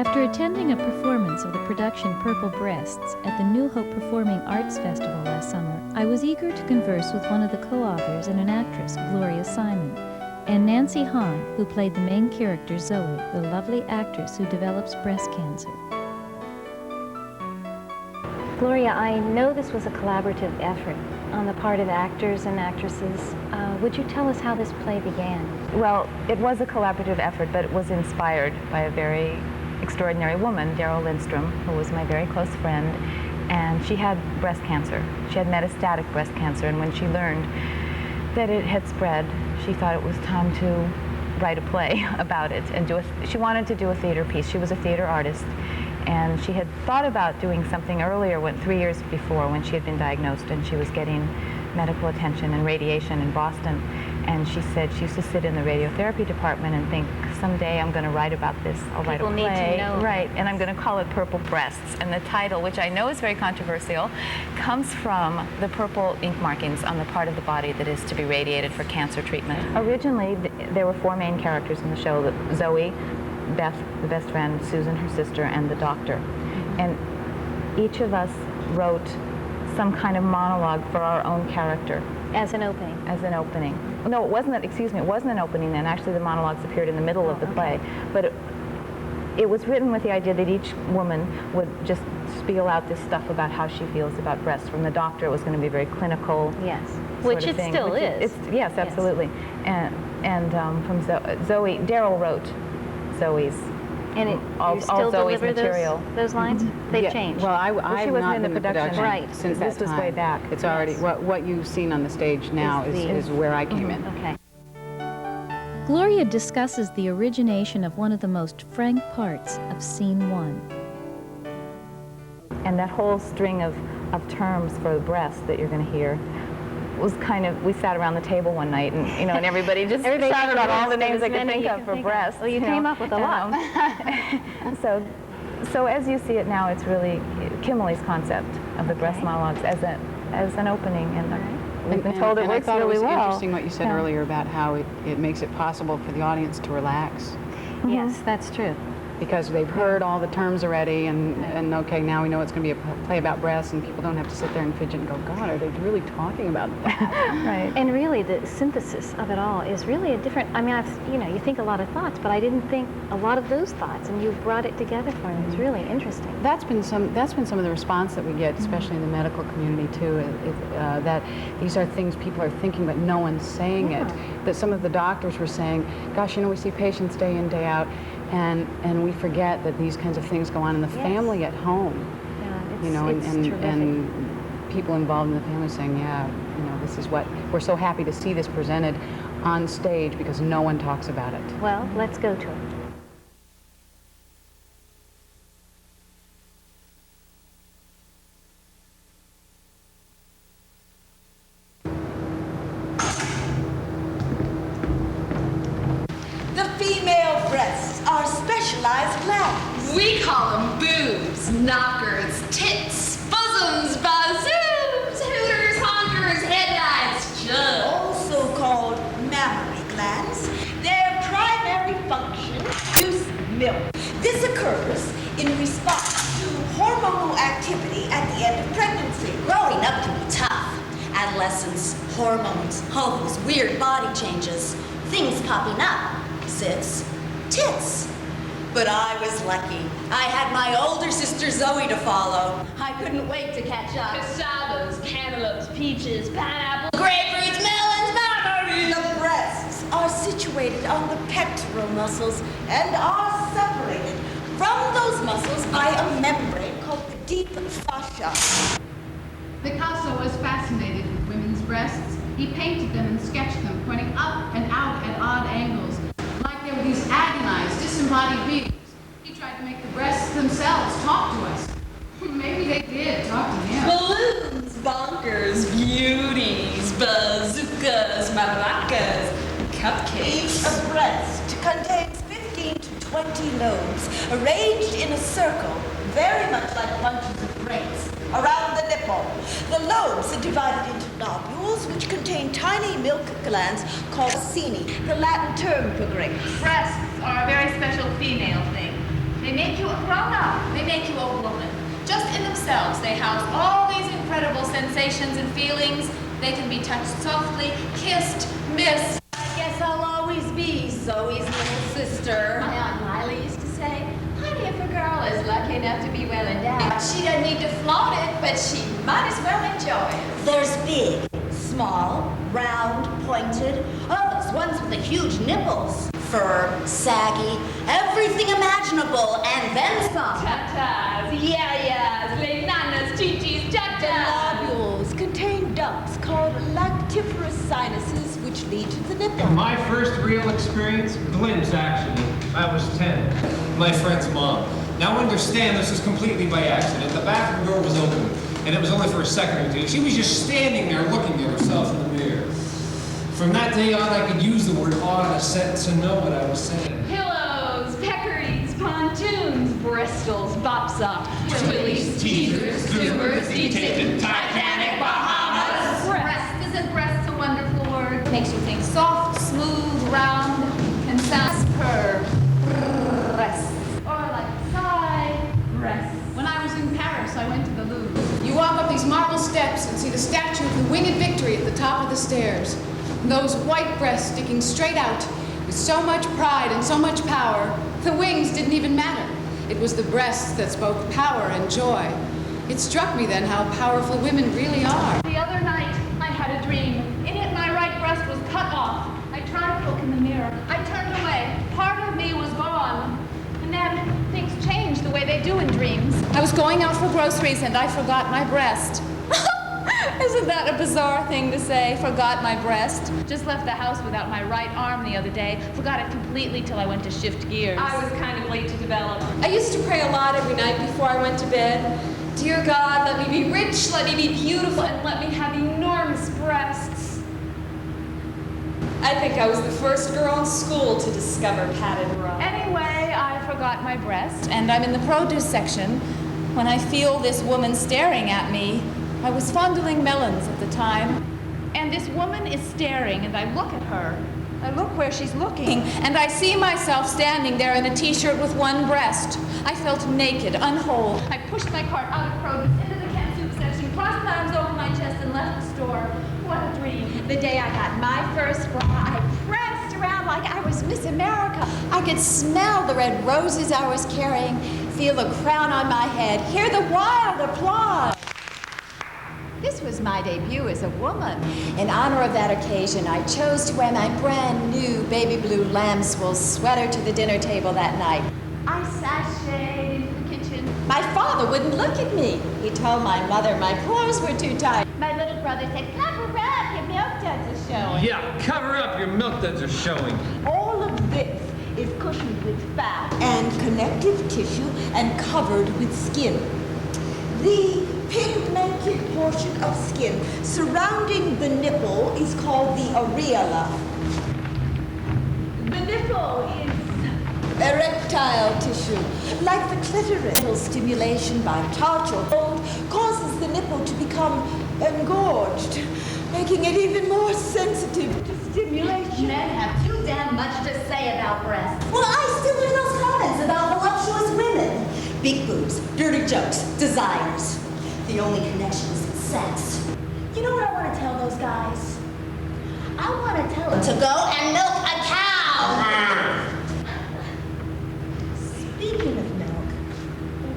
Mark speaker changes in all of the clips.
Speaker 1: After attending a performance of the production Purple Breasts at the New Hope Performing Arts Festival last summer, I was eager to converse with one of the co-authors and an actress, Gloria Simon, and Nancy Hahn, who played the main character, Zoe, the lovely actress who develops breast cancer. Gloria, I know this was a collaborative effort on the part of actors and actresses. Would you tell us how this play began?
Speaker 2: Well, it was a collaborative effort, but it was inspired by a very extraordinary woman, Daryl Lindstrom, who was my very close friend, and she had breast cancer. She had metastatic breast cancer, and when she learned that it had spread, she thought it was time to write a play about it and she wanted to do a theater piece. She was a theater artist, and she had thought about doing something earlier, 3 years before, when she had been diagnosed and she was getting medical attention and radiation in Boston. And she said she used to sit in the radiotherapy department and think, someday I'm going to write about this. I'll write a play.
Speaker 1: People need to know.
Speaker 2: Right, and I'm going to call it Purple Breasts. And the title, which I know is very controversial, comes from the purple ink markings on the part of the body that is to be radiated for cancer treatment. Originally, there were 4 main characters in the show: Zoe, Beth, the best friend, Susan, her sister, and the doctor. And each of us wrote some kind of monologue for our own character.
Speaker 1: As an opening?
Speaker 2: As an opening. No, it wasn't an opening then. Actually, the monologues appeared in the middle of the play. But it was written with the idea that each woman would just spiel out this stuff about how she feels about breasts. From the doctor, it was going to be very clinical.
Speaker 1: Yes. Which it still is.
Speaker 2: Yes, absolutely. Yes. And from Zoe, Daryl wrote Zoe's.
Speaker 1: And
Speaker 2: all
Speaker 1: you still
Speaker 2: Zoe's
Speaker 1: deliver
Speaker 2: material.
Speaker 1: Those lines? They've changed.
Speaker 3: Well, I've
Speaker 2: she wasn't
Speaker 3: not
Speaker 2: in the
Speaker 3: been
Speaker 2: production.
Speaker 1: Right.
Speaker 3: since
Speaker 2: This
Speaker 3: that
Speaker 2: was
Speaker 3: time.
Speaker 2: way back.
Speaker 3: It's already, what you've seen on the stage now is where I came in.
Speaker 1: Okay.
Speaker 4: Gloria discusses the origination of one of the most frank parts of Scene 1.
Speaker 2: And that whole string of terms for the breast that you're going to hear was kind of, we sat around the table one night and, and everybody just shouted out all the names they could think of for breasts.
Speaker 1: Well, you came up with a lot.
Speaker 2: So as you see it now, it's really Kimberly's concept of the breast monologues as an opening, and we've been told it works really well.
Speaker 3: I thought it was interesting what you said earlier about how it makes it possible for the audience to relax.
Speaker 1: Yes, that's true.
Speaker 3: Because they've heard all the terms already, and okay, now we know it's going to be a play about breasts, and people don't have to sit there and fidget and go, God, are they really talking about that?
Speaker 2: Right.
Speaker 1: And really, the synthesis of it all is really a different. I mean, you think a lot of thoughts, but I didn't think a lot of those thoughts, and you brought it together for me. It's really interesting.
Speaker 3: That's been some of the response that we get, especially in the medical community too. That these are things people are thinking, but no one's saying it. That some of the doctors were saying, gosh, we see patients day in, day out. And we forget that these kinds of things go on in the family at home.
Speaker 1: Yeah, it's
Speaker 3: and people involved in the family saying, this is what, we're so happy to see this presented on stage because no one talks about it.
Speaker 1: Well, let's go to it.
Speaker 5: We call them boobs, knockers, tits, bosoms, bazooms, hooters, honkers, headlights, jugs.
Speaker 6: Also called mammary glands. Their primary function is milk. This occurs in response to hormonal activity at the end of pregnancy.
Speaker 7: Growing up can be tough. Adolescence, hormones, all these weird body changes, things popping up. Zits, tits. But I was lucky. I had my older sister Zoe to follow. I couldn't wait to catch up.
Speaker 5: Cassavas, cantaloupes, peaches, pineapple, grapefruits, melons, margaritas.
Speaker 6: The breasts are situated on the pectoral muscles and are separated from those muscles by a membrane called the deep fascia.
Speaker 8: Picasso was fascinated with women's breasts. He painted them and sketched them, pointing up and out at odd angles, like they were these agonized, disembodied beings. He tried to make the breasts themselves talk to us. Maybe they did talk to him.
Speaker 5: Balloons, bonkers, beauties, bazookas, maracas, cupcakes.
Speaker 6: Each breast contains 15 to 20 lobes, arranged in a circle, very much like bunches of grapes, around the nipple. The lobes are divided into lobules, which contain tiny milk glands called acini, the Latin term for grapes.
Speaker 9: Breasts are a very special female thing.
Speaker 8: They make you a grown-up. They make you a woman. Just in themselves, they house all these incredible sensations and feelings. They can be touched softly, kissed, missed.
Speaker 7: I guess I'll always be Zoe's little sister.
Speaker 8: My Aunt Lila used to say, honey, if a girl is lucky enough to be well endowed, she doesn't need to flaunt it, but she might as well enjoy it.
Speaker 7: There's big, small, round, pointed. Oh, those ones with the huge nipples. Firm, saggy, everything imaginable, and then some.
Speaker 5: Tatas, yayas, lenanas, chichis,
Speaker 6: The
Speaker 5: tatas.
Speaker 6: lobules contain ducts called lactiferous sinuses, which lead to the nipple.
Speaker 9: My first real experience, glimpse actually. I was 10. My friend's mom. Now understand, this is completely by accident. The bathroom door was open, and it was only for a second or two. She was just standing there looking at herself in the mirror. From that day on, I could use the word "on" in a sentence and know what I was saying.
Speaker 5: Pillows, peccaries, pontoons, Bristols, bopsop,
Speaker 9: Willies, teasers, tubers, detention, Titanic, Bahamas.
Speaker 8: Breast, isn't breast a wonderful word? Makes you think soft, smooth, round, and sounds superb. Breast. Or like sigh, breast. When I was in Paris, I went to the Louvre.
Speaker 3: You walk up these marble steps and see the statue of the Winged Victory at the top of the stairs. And those white breasts sticking straight out with so much pride and so much power, the wings didn't even matter. It was the breasts that spoke power and joy. It struck me then how powerful women really are.
Speaker 8: The other night, I had a dream. In it, my right breast was cut off. I tried to look in the mirror. I turned away. Part of me was gone. And then things changed the way they do in dreams. I was going out for groceries and I forgot my breast. Isn't that a bizarre thing to say? Forgot my breast. Just left the house without my right arm the other day. Forgot it completely till I went to shift gears.
Speaker 5: I was kind of late to develop.
Speaker 10: I used to pray a lot every night before I went to bed. Dear God, let me be rich, let me be beautiful, and let me have enormous breasts. I think I was the first girl in school to discover padded bra.
Speaker 8: Anyway, I forgot my breast, and I'm in the produce section when I feel this woman staring at me. I was fondling melons at the time, and this woman is staring, and I look at her. I look where she's looking, and I see myself standing there in a t-shirt with one breast. I felt naked, unwhole. I pushed my cart out of produce into the canned soup section, crossed my arms over my chest, and left the store. What a dream.
Speaker 7: The day I got my first bra, I pranced around like I was Miss America. I could smell the red roses I was carrying, feel the crown on my head, hear the wild applause. This was my debut as a woman. In honor of that occasion, I chose to wear my brand new baby blue lamb's wool sweater to the dinner table that night. I sashayed into the kitchen. My father wouldn't look at me. He told my mother my clothes were too tight. My little brother said, cover up, your milk duds are showing.
Speaker 9: Yeah, cover up, your milk duds are showing.
Speaker 6: All of this is cushioned with fat and connective tissue and covered with skin. The pigmented portion of skin surrounding the nipple is called the areola. The nipple is erectile tissue, like the clitoris. Stimulation by touch or hold causes the nipple to become engorged, making it even more sensitive to stimulation.
Speaker 7: Men have too damn much to say about breasts. Well, I still hear those comments about voluptuous women. Big boobs, dirty jokes, desires. The only connection is sex. You know what I want to tell those guys? I want to tell them to go and milk a cow. Speaking of milk,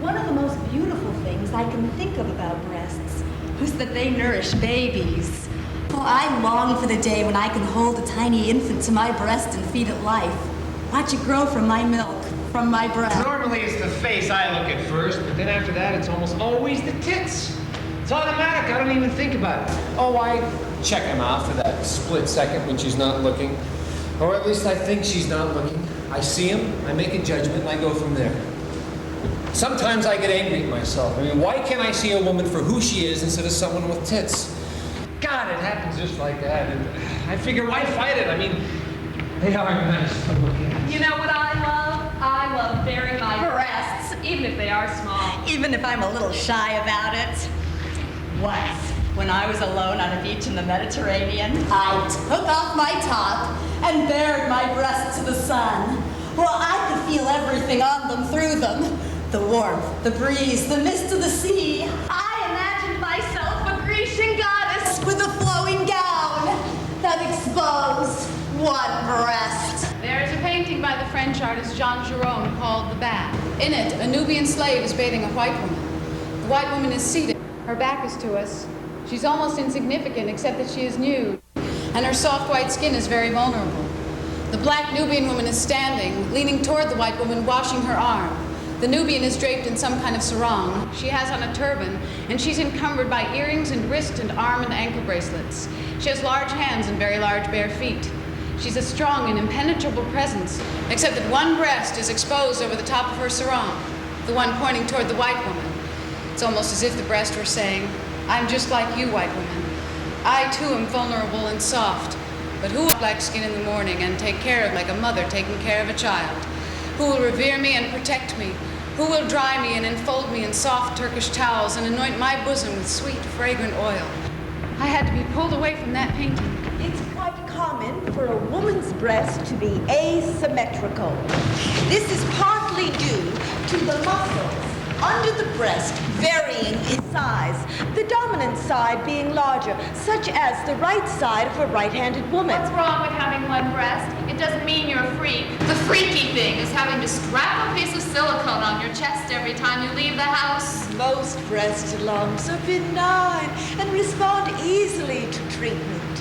Speaker 7: one of the most beautiful things I can think of about breasts is that they nourish babies. Oh, I long for the day when I can hold a tiny infant to my breast and feed it life. Watch it grow from my milk, from my breast.
Speaker 9: Normally it's the face I look at first, but then after that it's almost always the tits. It's automatic, I don't even think about it. Oh, I check them out for that split second when she's not looking. Or at least I think she's not looking. I see them, I make a judgment, and I go from there. Sometimes I get angry at myself. I mean, why can't I see a woman for who she is instead of someone with tits? God, it happens just like that. And I figure, why fight it? I mean, they are nice to look at.
Speaker 5: You know what I love? I love bearing my breasts, even if they are small.
Speaker 7: Even if I'm a little shy about it. Once, when I was alone on a beach in the Mediterranean, I took off my top and bared my breast to the sun. Well, I could feel everything on them, through them. The warmth, the breeze, the mist of the sea.
Speaker 5: I imagined myself a Grecian goddess
Speaker 7: with a flowing gown that exposed one breast.
Speaker 8: There is a painting by the French artist Jean Giraud called The Bath. In it, a Nubian slave is bathing a white woman. The white woman is seated. Her back is to us. She's almost insignificant except that she is nude, and her soft white skin is very vulnerable. The black Nubian woman is standing, leaning toward the white woman, washing her arm. The Nubian is draped in some kind of sarong. She has on a turban, and she's encumbered by earrings and wrist and arm and ankle bracelets. She has large hands and very large bare feet. She's a strong and impenetrable presence, except that one breast is exposed over the top of her sarong, the one pointing toward the white woman. It's almost as if the breast were saying, I'm just like you, white woman. I, too, am vulnerable and soft, but who will black skin in the morning and take care of like a mother taking care of a child? Who will revere me and protect me? Who will dry me and enfold me in soft Turkish towels and anoint my bosom with sweet, fragrant oil? I had to be pulled away from that painting.
Speaker 6: It's quite common for a woman's breast to be asymmetrical. This is partly due to the muscles under the breast varying in size, the dominant side being larger, such as the right side of a right-handed woman.
Speaker 5: What's wrong with having one breast? It doesn't mean you're a freak. The freaky thing is having to strap a piece of silicone on your chest every time you leave the house.
Speaker 6: Most breast lumps are benign and respond easily to treatment.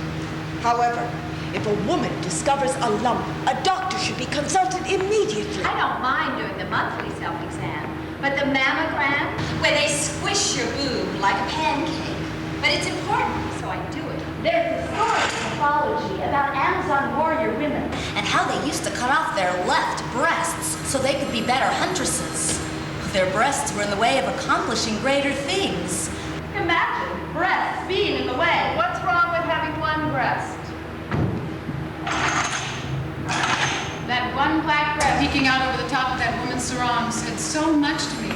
Speaker 6: However, if a woman discovers a lump, a doctor should be consulted immediately.
Speaker 11: I don't mind doing the monthly self-exam, but the mammogram,
Speaker 7: where they squish your boob like a pancake. But it's important, so I do it.
Speaker 11: there's a story in mythology about Amazon warrior women.
Speaker 7: And how they used to cut off their left breasts so they could be better huntresses. Their breasts were in the way of accomplishing greater things.
Speaker 11: Imagine breasts being in the way.
Speaker 5: What's wrong with having one breast?
Speaker 8: That one black breast peeking out over the top of that woman's sarong said so much to me.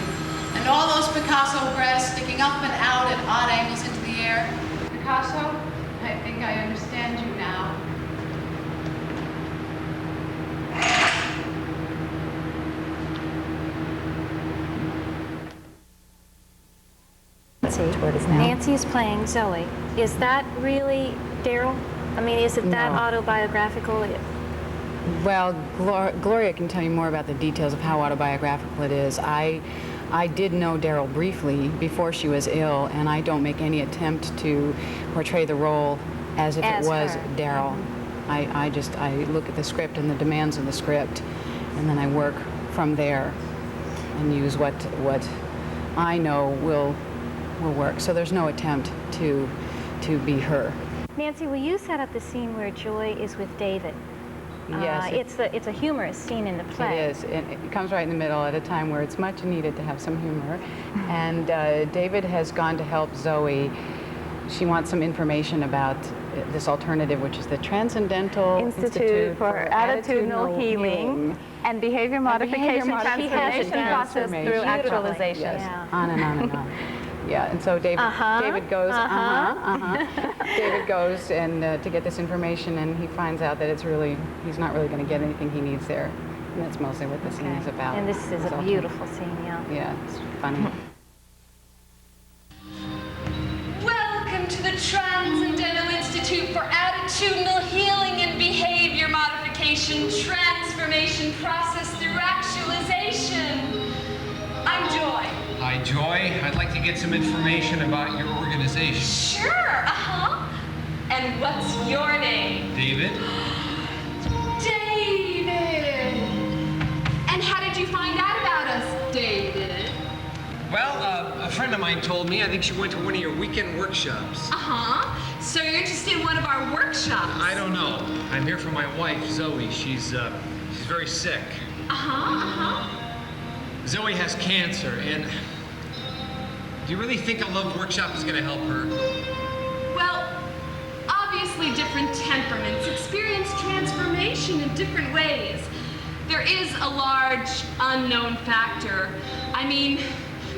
Speaker 8: And all those Picasso breasts sticking up and out at odd angles into the air. Picasso, I think I understand you now.
Speaker 1: Nancy is playing Zoe. Is that really Daryl? I mean, is it that autobiographical?
Speaker 3: Well, Gloria can tell you more about the details of how autobiographical it is. I did know Daryl briefly before she was ill, and I don't make any attempt to portray the role as if it was Daryl. I look at the script and the demands of the script, and then I work from there and use what I know will work. So there's no attempt to be her.
Speaker 1: Nancy, will you set up the scene where Joy is with David?
Speaker 3: Yes.
Speaker 1: It's a humorous scene in the play.
Speaker 3: It is. It comes right in the middle at a time where it's much needed to have some humor. And David has gone to help Zoe. She wants some information about this alternative, which is the Transcendental
Speaker 2: Institute for Attitudinal Healing and Behavior Modification Transformation Process through Actualization.
Speaker 3: Yes. On and on and on. Yeah, and so David goes, David goes and to get this information, and he finds out that he's not really going to get anything he needs there. And that's mostly what the scene is about.
Speaker 1: And this is a beautiful scene, yeah.
Speaker 3: Yeah, it's funny.
Speaker 10: Welcome to the Transcendental Institute for Attitudinal Healing and Behavior Modification Transformation Process through Actualization. I'm Joy.
Speaker 9: Hi, Joy. I'd like to get some information about your organization.
Speaker 10: Sure, And what's your name?
Speaker 9: David?
Speaker 10: David! And how did you find out about us, David?
Speaker 9: Well, a friend of mine told me. I think she went to one of your weekend workshops.
Speaker 10: So you're interested in one of our workshops?
Speaker 9: I don't know. I'm here for my wife, Zoe. She's very sick. Zoe has cancer, and do you really think a love workshop is going to help her?
Speaker 10: Well, obviously different temperaments experience transformation in different ways. There is a large unknown factor. I mean,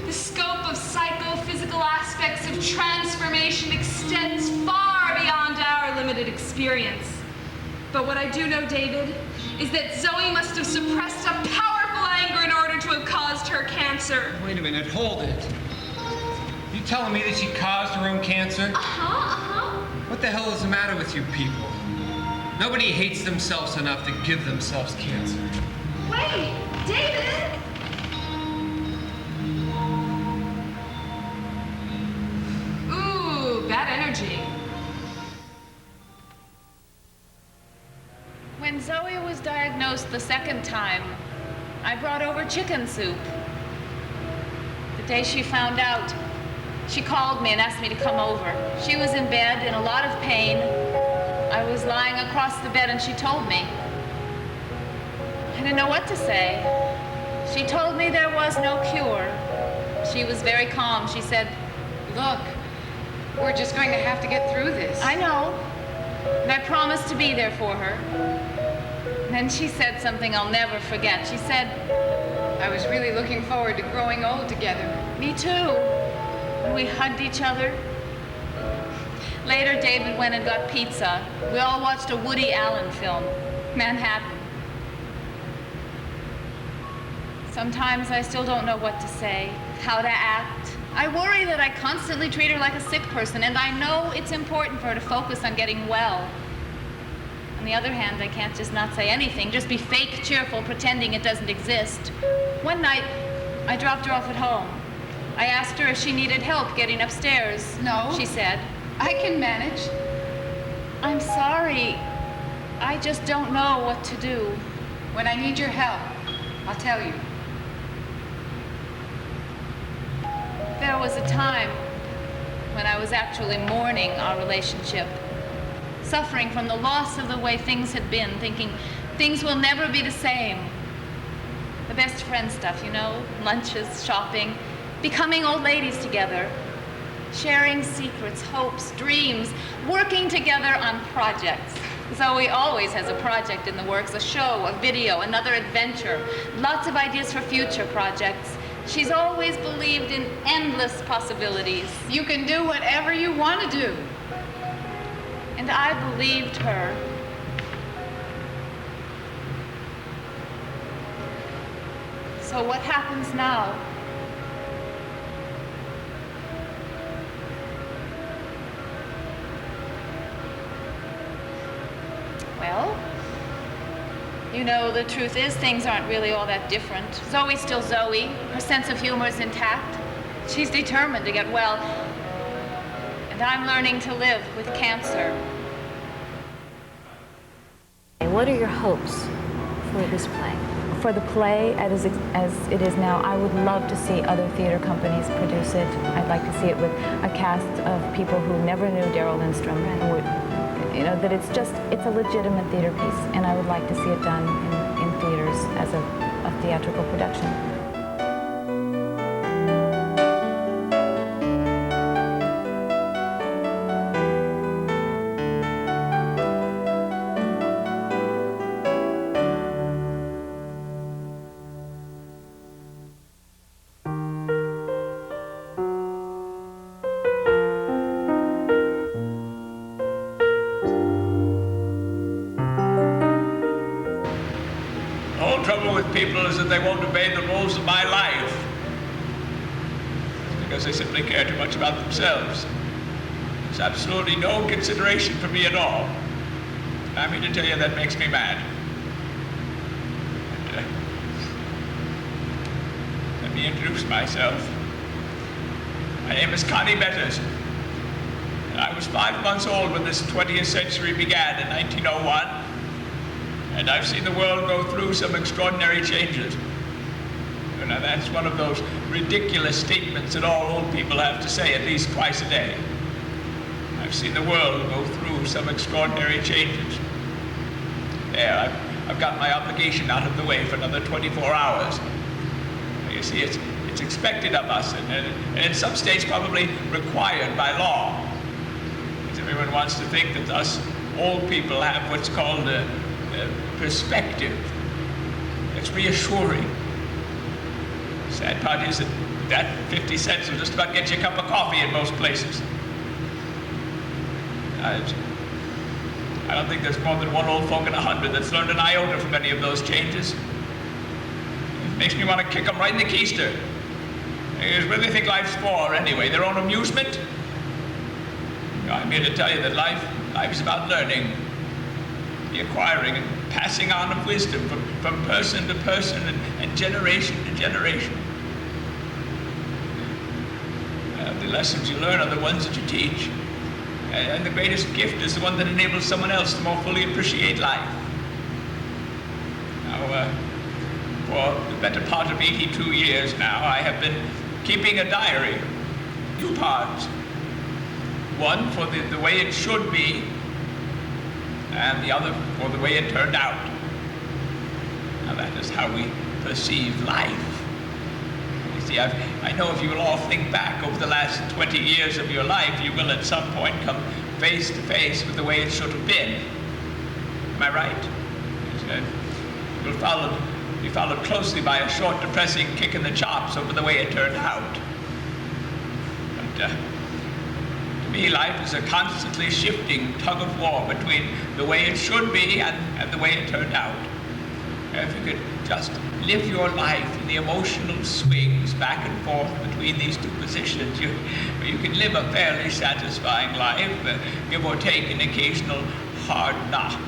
Speaker 10: the scope of psychophysical aspects of transformation extends far beyond our limited experience. But what I do know, David, is that Zoe must have suppressed a powerful anger in order to have caused her cancer.
Speaker 9: Wait a minute, hold it. You telling me that she caused her own cancer? What the hell is the matter with you people? Nobody hates themselves enough to give themselves cancer.
Speaker 10: Wait, David! Ooh, bad energy.
Speaker 2: When Zoe was diagnosed the second time, I brought over chicken soup. The day she found out, she called me and asked me to come over. She was in bed in a lot of pain. I was lying across the bed and she told me. I didn't know what to say. She told me there was no cure. She was very calm. She said,
Speaker 3: Look, we're just going to have to get through this.
Speaker 2: I know. And I promised to be there for her. And then she said something I'll never forget. She said,
Speaker 3: I was really looking forward to growing old together.
Speaker 2: Me too. And we hugged each other. Later, David went and got pizza. We all watched a Woody Allen film, Manhattan. Sometimes I still don't know what to say, how to act. I worry that I constantly treat her like a sick person, and I know it's important for her to focus on getting well. On the other hand, I can't just not say anything, just be fake cheerful, pretending it doesn't exist. One night, I dropped her off at home. I asked her if she needed help getting upstairs.
Speaker 3: No.
Speaker 2: She said.
Speaker 3: I can manage.
Speaker 2: I'm sorry. I just don't know what to do.
Speaker 3: When I need your help, I'll tell you.
Speaker 2: There was a time when I was actually mourning our relationship, suffering from the loss of the way things had been, thinking things will never be the same. The best friend stuff, you know, lunches, shopping, becoming old ladies together, sharing secrets, hopes, dreams, working together on projects. Zoe always has a project in the works, a show, a video, another adventure, lots of ideas for future projects. She's always believed in endless possibilities.
Speaker 3: You can do whatever you want to do.
Speaker 2: And I believed her. So what happens now? Well, you know, the truth is things aren't really all that different. Zoe's still Zoe. Her sense of humor is intact. She's determined to get well. And I'm learning to live with cancer.
Speaker 1: What are your hopes for this play?
Speaker 2: For the play, as it is now, I would love to see other theater companies produce it. I'd like to see it with a cast of people who never knew Daryl Lindstrom, who would, you know, that it's a legitimate theater piece, and I would like to see it done in theaters as a theatrical production.
Speaker 12: People is that they won't obey the rules of my life. It's because they simply care too much about themselves. There's absolutely no consideration for me at all. I mean to tell you, that makes me mad. And, let me introduce myself. My name is Connie Betters. And I was 5 months old when this 20th century began in 1901. And I've seen the world go through some extraordinary changes. Now that's one of those ridiculous statements that all old people have to say at least twice a day. I've seen the world go through some extraordinary changes. There, I've got my obligation out of the way for another 24 hours. You see, it's expected of us, and in some states probably required by law. Because everyone wants to think that us old people have what's called perspective. It's reassuring. Sad part is that 50 cents will just about get you a cup of coffee in most places. I don't think there's more than one old folk in 100 that's learned an iota from any of those changes. It makes me want to kick them right in the keister. What do they think life's for, anyway? Their own amusement? I'm here to tell you that life's about learning, the acquiring and passing on of wisdom from person to person and generation to generation. The lessons you learn are the ones that you teach. And the greatest gift is the one that enables someone else to more fully appreciate life. Now, for the better part of 82 years now, I have been keeping a diary, 2 parts. One for the way it should be, and the other for the way it turned out. Now that is how we perceive life. You see, I know if you will all think back over the last 20 years of your life, you will at some point come face to face with the way it should have been. Am I right? You'll be followed closely by a short, depressing kick in the chops over the way it turned out. But to me, life is a constantly shifting tug of war between the way it should be and the way it turned out. If you could just live your life in the emotional swings back and forth between these two positions, you can live a fairly satisfying life, give or take an occasional hard knock.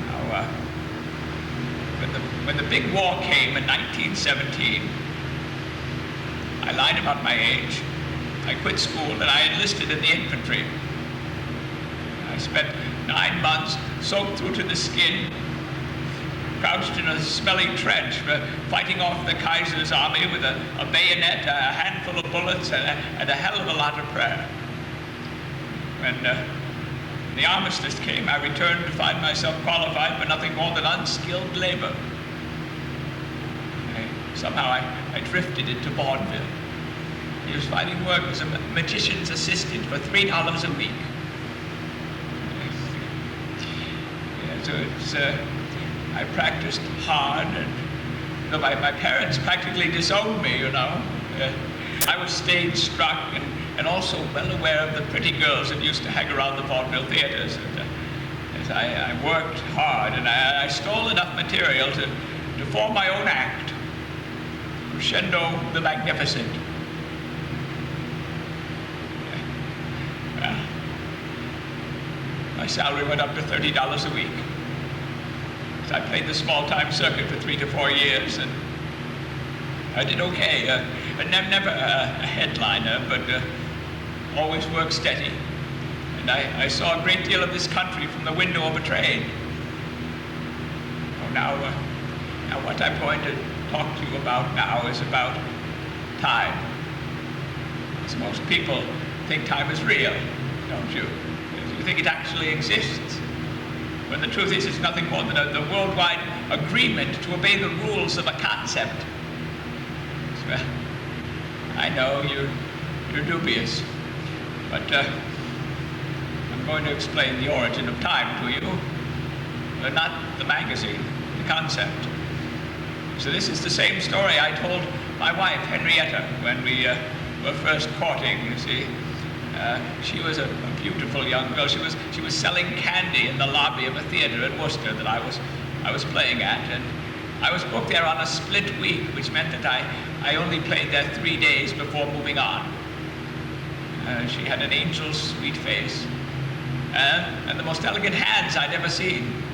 Speaker 12: Now, when the big war came in 1917, I lied about my age. I quit school and I enlisted in the infantry. I spent 9 months soaked through to the skin, crouched in a smelly trench, fighting off the Kaiser's army with a bayonet, a handful of bullets, and a hell of a lot of prayer. When the armistice came, I returned to find myself qualified for nothing more than unskilled labor. Somehow I drifted into vaudeville. He was finding work as a magician's assistant for $3 a week. So I practiced hard, and my parents practically disowned me, you know. I was stage struck and also well aware of the pretty girls that used to hang around the vaudeville theaters. And I worked hard, and I stole enough material to form my own act, Crescendo the Magnificent. My salary went up to $30 a week. I played the small-time circuit for 3 to 4 years, and I did okay. Never a headliner, but always worked steady. And I saw a great deal of this country from the window of a train. Oh, now what I'm going to talk to you about now is about time. Because most people think time is real, don't you? You think it actually exists. When the truth is, it's nothing more than the worldwide agreement to obey the rules of a concept. Well, I know you're dubious, but I'm going to explain the origin of time to you. Not the magazine, the concept. So this is the same story I told my wife, Henrietta, when we were first courting, you see. She was a beautiful young girl. She was selling candy in the lobby of a theater in Worcester that I was playing at, and I was booked there on a split week, which meant that I only played there 3 days before moving on. She had an angel's sweet face and the most elegant hands I'd ever seen.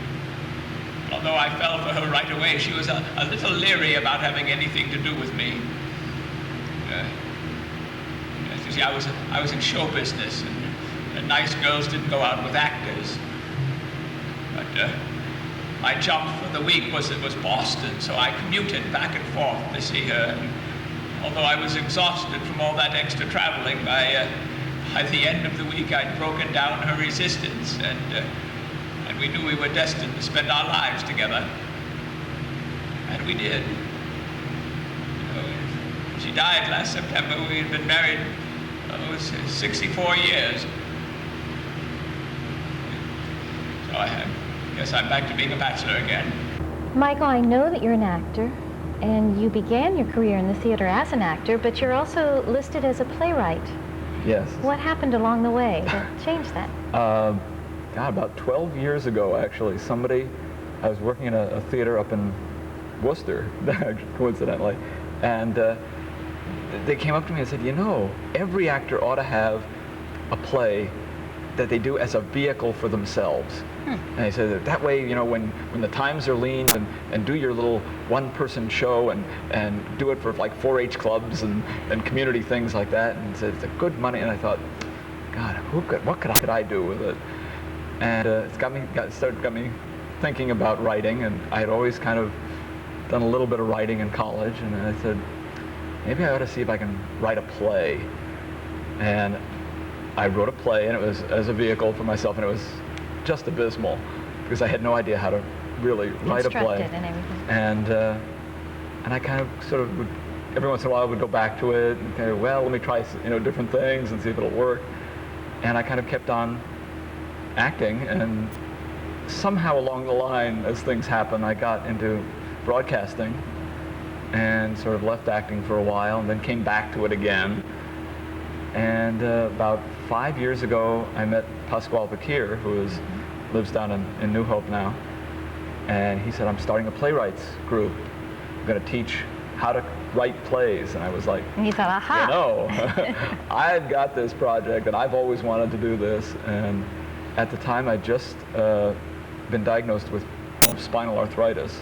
Speaker 12: Although I fell for her right away, she was a little leery about having anything to do with me. You see, I was in show business, and nice girls didn't go out with actors. But my jump for the week was Boston, so I commuted back and forth to see her. And although I was exhausted from all that extra traveling, by the end of the week I'd broken down her resistance, and we knew we were destined to spend our lives together. And we did. She died last September. We had been married 64 years. So I guess I'm back to being a bachelor again.
Speaker 1: Michael, I know that you're an actor, and you began your career in the theater as an actor, but you're also listed as a playwright.
Speaker 13: Yes.
Speaker 1: What happened along the way that changed that?
Speaker 13: God, about 12 years ago, actually, I was working in a theater up in Worcester, coincidentally, and they came up to me and said, you know, every actor ought to have a play that they do as a vehicle for themselves. And he said that way, you know, when the times are lean, and do your little one-person show and do it for like 4-H clubs and community things like that. And said it's a good money. And I thought, God, what could I do with it? And it's got me thinking about writing. And I had always kind of done a little bit of writing in college. And I said, maybe I ought to see if I can write a play. And I wrote a play, and it was as a vehicle for myself, and it was just abysmal because I had no idea how to really write a play.
Speaker 1: And everything.
Speaker 13: And I kind of sort of would, every once in a while, would go back to it and kind of, well, let me try, you know, different things and see if it'll work. And I kind of kept on acting, and somehow along the line, as things happen, I got into broadcasting and sort of left acting for a while, and then came back to it again. And about 5 years ago, I met Pasquale Bakir, who lives down in New Hope now. And he said, I'm starting a playwrights group. I'm going to teach how to write plays. And I was like,
Speaker 1: and you thought, aha.
Speaker 13: You know, I've got this project, and I've always wanted to do this. And at the time, I'd just been diagnosed with spinal arthritis,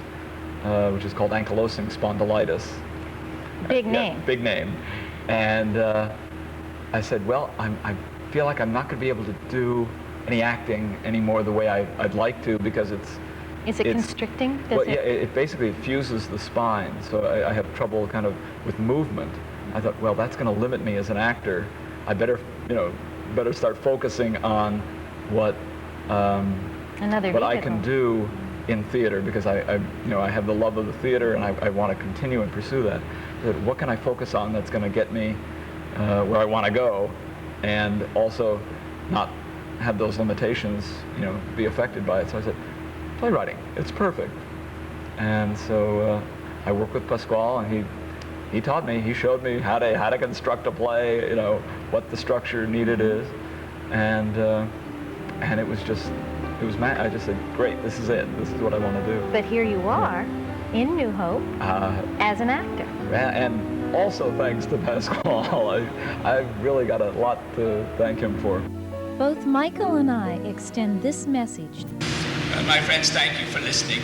Speaker 13: which is called ankylosing spondylitis.
Speaker 1: Big name.
Speaker 13: Yeah, big name. And I said, well, I feel like I'm not going to be able to do any acting anymore the way I'd like to, because
Speaker 1: Is it constricting?
Speaker 13: Well, yeah, it basically fuses the spine, so I have trouble kind of with movement. I thought, well, that's going to limit me as an actor. I better start focusing on what I can do in theater, because I have the love of the theater, and I want to continue and pursue that. But what can I focus on that's going to get me where I want to go, and also not have those limitations, be affected by it? So I said, playwriting, it's perfect. And so I worked with Pasquale, and he taught me, he showed me how to construct a play, what the structure needed is, and it was I just said, great, this is it, this is what I want to do.
Speaker 1: But here you are in New Hope as an actor.
Speaker 13: And also thanks to Pasquale. I've really got a lot to thank him for.
Speaker 1: Both Michael and I extend this message.
Speaker 12: My friends, thank you for listening.